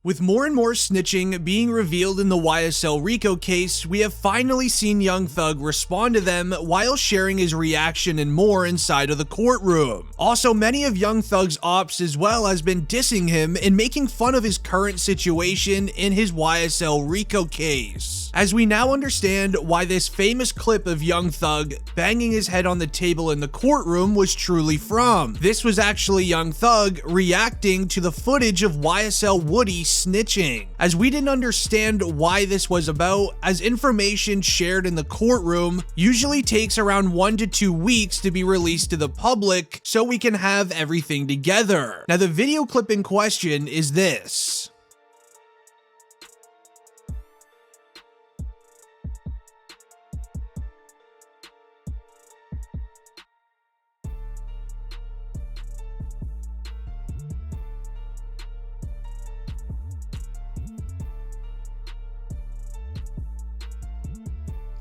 With more and more snitching being revealed in the YSL Rico case, we have finally seen Young Thug respond to them while sharing his reaction and more inside of the courtroom. Also, many of Young Thug's Opps as well has been dissing him and making fun of his current situation in his YSL Rico case. As we now understand why this famous clip of Young Thug banging his head on the table in the courtroom was truly from. This was actually Young Thug reacting to the footage of YSL Woody snitching, as we didn't understand why this was about, as information shared in the courtroom usually takes around 1 to 2 weeks to be released to the public so we can have everything together. Now the video clip in question is this.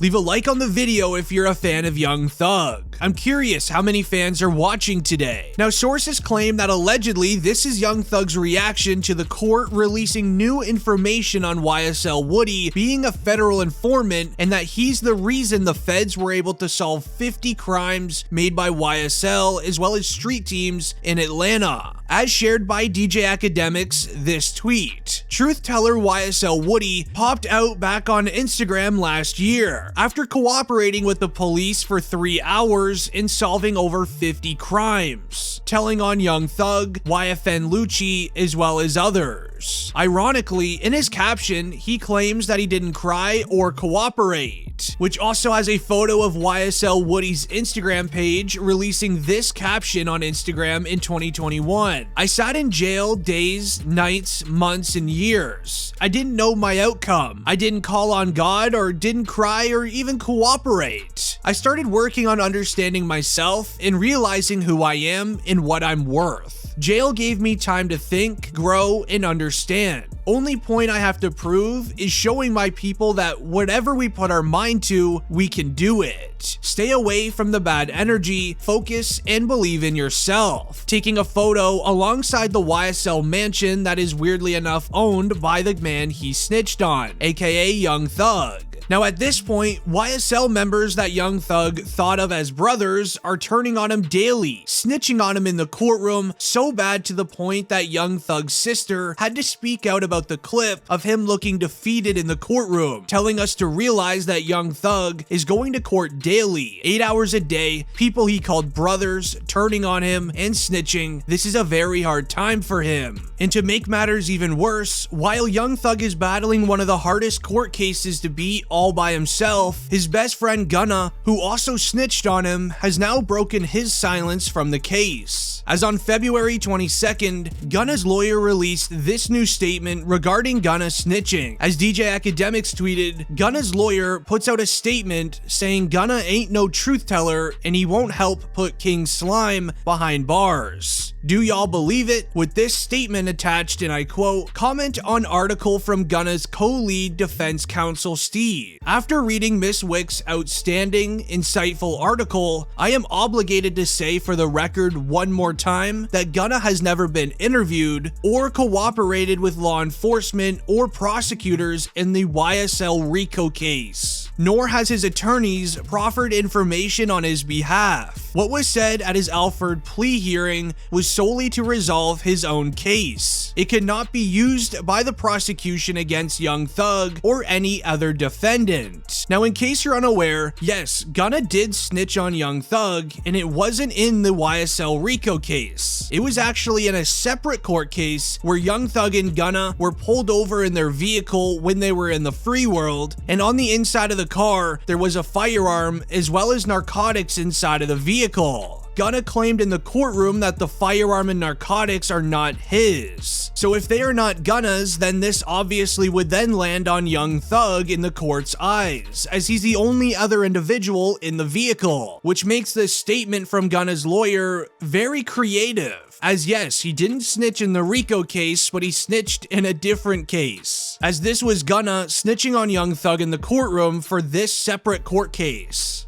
Leave a like on the video if you're a fan of Young Thug. I'm curious how many fans are watching today. Now, sources claim that allegedly this is Young Thug's reaction to the court releasing new information on YSL Woody being a federal informant, and that he's the reason the feds were able to solve 50 crimes made by YSL as well as street teams in Atlanta. As shared by DJ Academics, this tweet. Truth teller YSL Woody popped out back on Instagram last year after cooperating with the police for 3 hours in solving over 50 crimes, telling on Young Thug, YFN Lucci, as well as others. Ironically, in his caption, he claims that he didn't cry or cooperate, which also has a photo of YSL Woody's Instagram page releasing this caption on Instagram in 2021. I sat in jail days, nights, months, and years. I didn't know my outcome. I didn't call on God or didn't cry or even cooperate. I started working on understanding myself and realizing who I am and what I'm worth. Jail gave me time to think, grow, and understand. Only point I have to prove is showing my people that whatever we put our mind to, we can do it. Stay away from the bad energy, focus, and believe in yourself. Taking a photo alongside the YSL mansion that is weirdly enough owned by the man he snitched on, aka Young Thug. Now at this point, YSL members that Young Thug thought of as brothers are turning on him daily, snitching on him in the courtroom, so bad to the point that Young Thug's sister had to speak out about the clip of him looking defeated in the courtroom, telling us to realize that Young Thug is going to court daily, 8 hours a day, people he called brothers turning on him and snitching. This is a very hard time for him. And to make matters even worse, while Young Thug is battling one of the hardest court cases to beat all by himself, his best friend Gunna, who also snitched on him, has now broken his silence from the case. As on February 22nd, Gunna's lawyer released this new statement regarding Gunna snitching. As DJ Academics tweeted, Gunna's lawyer puts out a statement saying Gunna ain't no truth teller and he won't help put King Slime behind bars. Do y'all believe it? With this statement attached, and I quote, comment on article from Gunna's co-lead defense counsel Steve. After reading Miss Wick's outstanding, insightful article, I am obligated to say for the record one more time that Gunna has never been interviewed or cooperated with law enforcement or prosecutors in the YSL Rico case, nor has his attorneys proffered information on his behalf. What was said at his Alford plea hearing was solely to resolve his own case. It could not be used by the prosecution against Young Thug or any other defendant. Now, in case you're unaware, yes, Gunna did snitch on Young Thug, and it wasn't in the YSL Rico case. It was actually in a separate court case where Young Thug and Gunna were pulled over in their vehicle when they were in the free world, and on the inside of the car, there was a firearm as well as narcotics inside of the vehicle. Gunna claimed in the courtroom that the firearm and narcotics are not his. So if they are not Gunna's, then this obviously would then land on Young Thug in the court's eyes, as he's the only other individual in the vehicle, which makes this statement from Gunna's lawyer very creative. As yes, he didn't snitch in the Rico case, but he snitched in a different case, as this was Gunna snitching on Young Thug in the courtroom for this separate court case.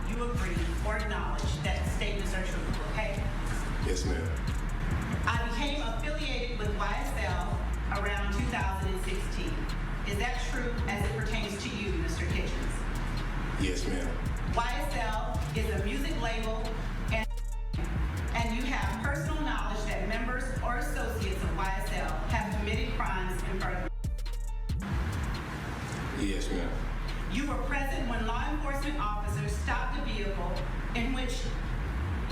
You agree or acknowledge that statements are true, okay? Yes, ma'am. I became affiliated with YSL around 2000. 2016. Is that true as it pertains to you, Mr. Kitchens? Yes, ma'am. YSL is a music label, and you have personal knowledge that members or associates of YSL have committed crimes in furtherance. Yes, ma'am. You were present when law enforcement officers stopped a vehicle in which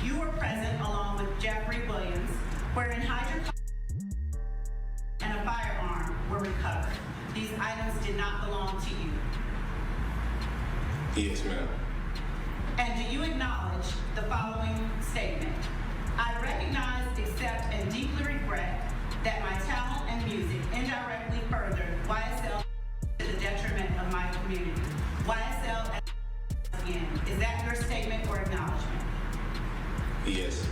you were present along with Jeffrey Williams, wherein hydrocarbons and a firearm were recovered. These items did not belong to you. Yes, ma'am. And do you acknowledge the following statement? I recognize, accept, and deeply regret that my talent and music indirectly furthered YSL to the detriment of my community. YSL again. Is that your statement or acknowledgement? Yes.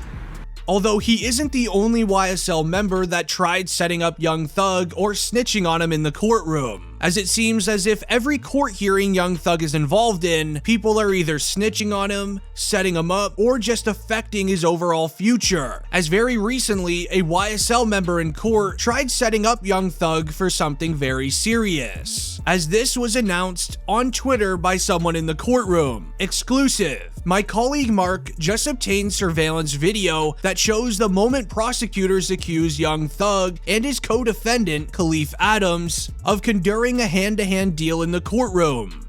Although he isn't the only YSL member that tried setting up Young Thug or snitching on him in the courtroom, as it seems as if every court hearing Young Thug is involved in, people are either snitching on him, setting him up, or just affecting his overall future, as very recently a YSL member in court tried setting up Young Thug for something very serious, as this was announced on Twitter by someone in the courtroom. Exclusive. My colleague Mark just obtained surveillance video that shows the moment prosecutors accuse Young Thug and his co-defendant, Khalif Adams, of conduring a hand-to-hand deal in the courtroom.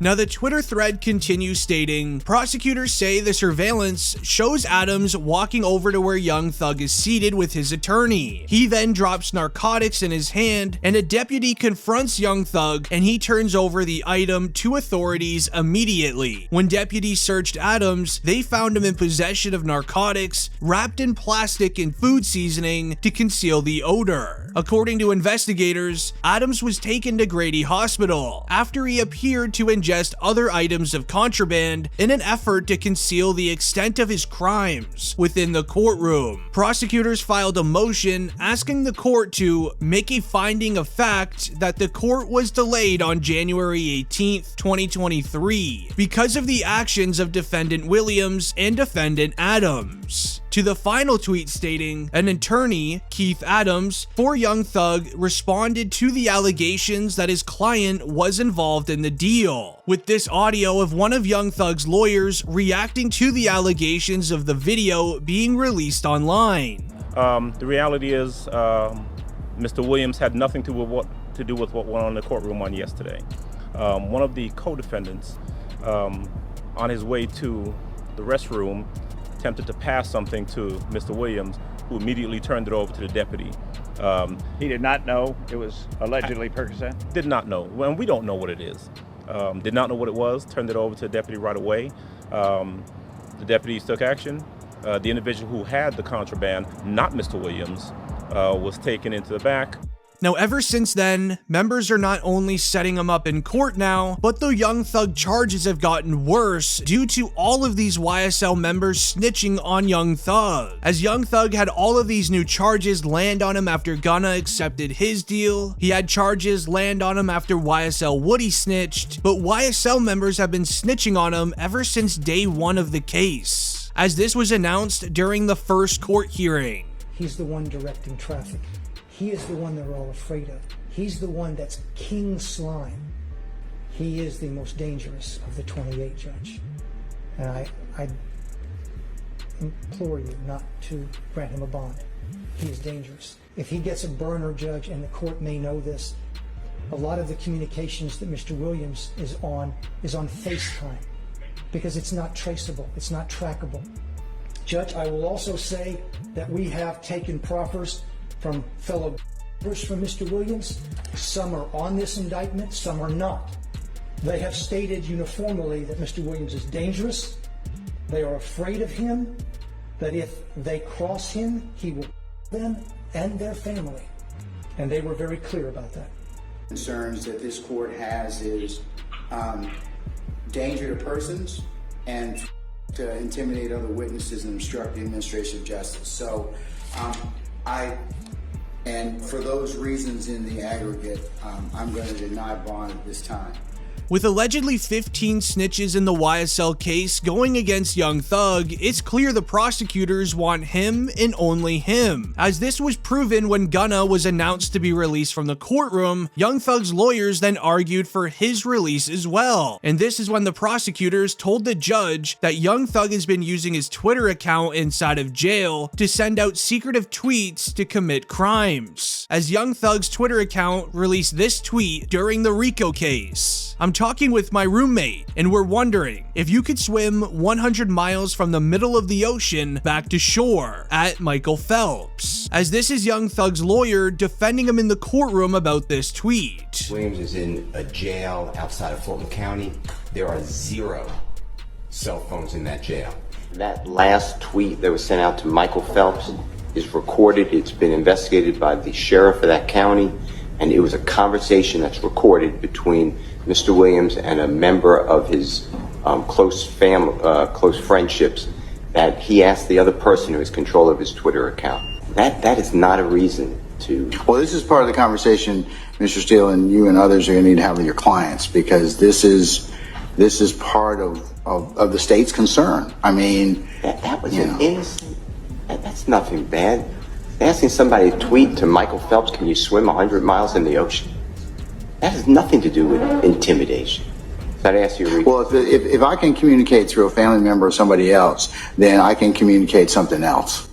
Now, the Twitter thread continues stating, prosecutors say the surveillance shows Adams walking over to where Young Thug is seated with his attorney. He then drops narcotics in his hand, and a deputy confronts Young Thug, and he turns over the item to authorities immediately. When deputies searched Adams, they found him in possession of narcotics wrapped in plastic and food seasoning to conceal the odor. According to investigators, Adams was taken to Grady Hospital after he appeared to ingest other items of contraband in an effort to conceal the extent of his crimes within the courtroom. Prosecutors filed a motion asking the court to make a finding of fact that the court was delayed on January 18th, 2023 because of the actions of defendant Williams and defendant Adams. To the final tweet stating, an attorney, Keith Adams, for Young Thug responded to the allegations that his client was involved in the deal, with this audio of one of Young Thug's lawyers reacting to the allegations of the video being released online. The reality is, Mr. Williams had nothing to do with what went on in the courtroom on yesterday. One of the co-defendants, on his way to the restroom, attempted to pass something to Mr. Williams, who immediately turned it over to the deputy. He did not know it was allegedly Percocet? Did not know. Well, we don't know what it is. Did not know what it was, turned it over to the deputy right away. The deputies took action. The individual who had the contraband, not Mr. Williams, was taken into the back. Now, ever since then, members are not only setting him up in court now, but the Young Thug charges have gotten worse due to all of these YSL members snitching on Young Thug. As Young Thug had all of these new charges land on him after Gunna accepted his deal, he had charges land on him after YSL Woody snitched, but YSL members have been snitching on him ever since day one of the case, as this was announced during the first court hearing. He's the one directing traffic. He is the one they're all afraid of. He's the one that's king slime. He is the most dangerous of the 28, Judge. And I implore you not to grant him a bond. He is dangerous. If he gets a burner, Judge, and the court may know this, a lot of the communications that Mr. Williams is on FaceTime, because it's not traceable, it's not trackable. Judge, I will also say that we have taken proffers from fellow from Mr. Williams. Some are on this indictment, some are not. They have stated uniformly that Mr. Williams is dangerous. They are afraid of him, that if they cross him, he will them and their family. And they were very clear about that. Concerns that this court has is danger to persons and to intimidate other witnesses and obstruct the administration of justice. So and for those reasons in the aggregate, I'm going to deny bond at this time. With allegedly 15 snitches in the YSL case going against Young Thug, it's clear the prosecutors want him and only him. As this was proven when Gunna was announced to be released from the courtroom, Young Thug's lawyers then argued for his release as well. And this is when the prosecutors told the judge that Young Thug has been using his Twitter account inside of jail to send out secretive tweets to commit crimes. As Young Thug's Twitter account released this tweet during the RICO case. I'm talking with my roommate, and we're wondering if you could swim 100 miles from the middle of the ocean back to shore at Michael Phelps. As this is Young Thug's lawyer defending him in the courtroom about this tweet. Williams is in a jail outside of Fulton County. There are 0 cell phones in that jail. That last tweet that was sent out to Michael Phelps is recorded. It's been investigated by the sheriff of that county, and it was a conversation that's recorded between Mr. Williams and a member of his close friendships, that he asked the other person who has control of his Twitter account. That is not a reason to. Well, this is part of the conversation, Mr. Steele, and you and others are going to need to have with your clients, because this is part of the state's concern. I mean, that was an innocent. That's nothing bad. Asking somebody to tweet to Michael Phelps, "Can you swim 100 miles in the ocean?" That has nothing to do with intimidation. That ask you. Well, if I can communicate through a family member or somebody else, then I can communicate something else.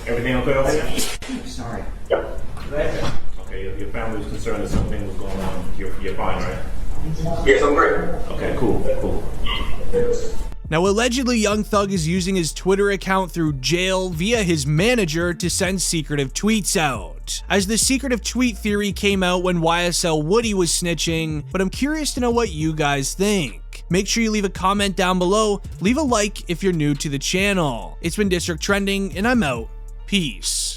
Everything okay? Sorry. Yep. Okay, your family was concerned that something was going on. You're fine, right? Yes, I'm great. Okay, cool. Now, allegedly, Young Thug is using his Twitter account through jail via his manager to send secretive tweets out. As the secretive tweet theory came out when YSL Woody was snitching, but I'm curious to know what you guys think. Make sure you leave a comment down below, leave a like if you're new to the channel. It's been District Trending, and I'm out. Peace.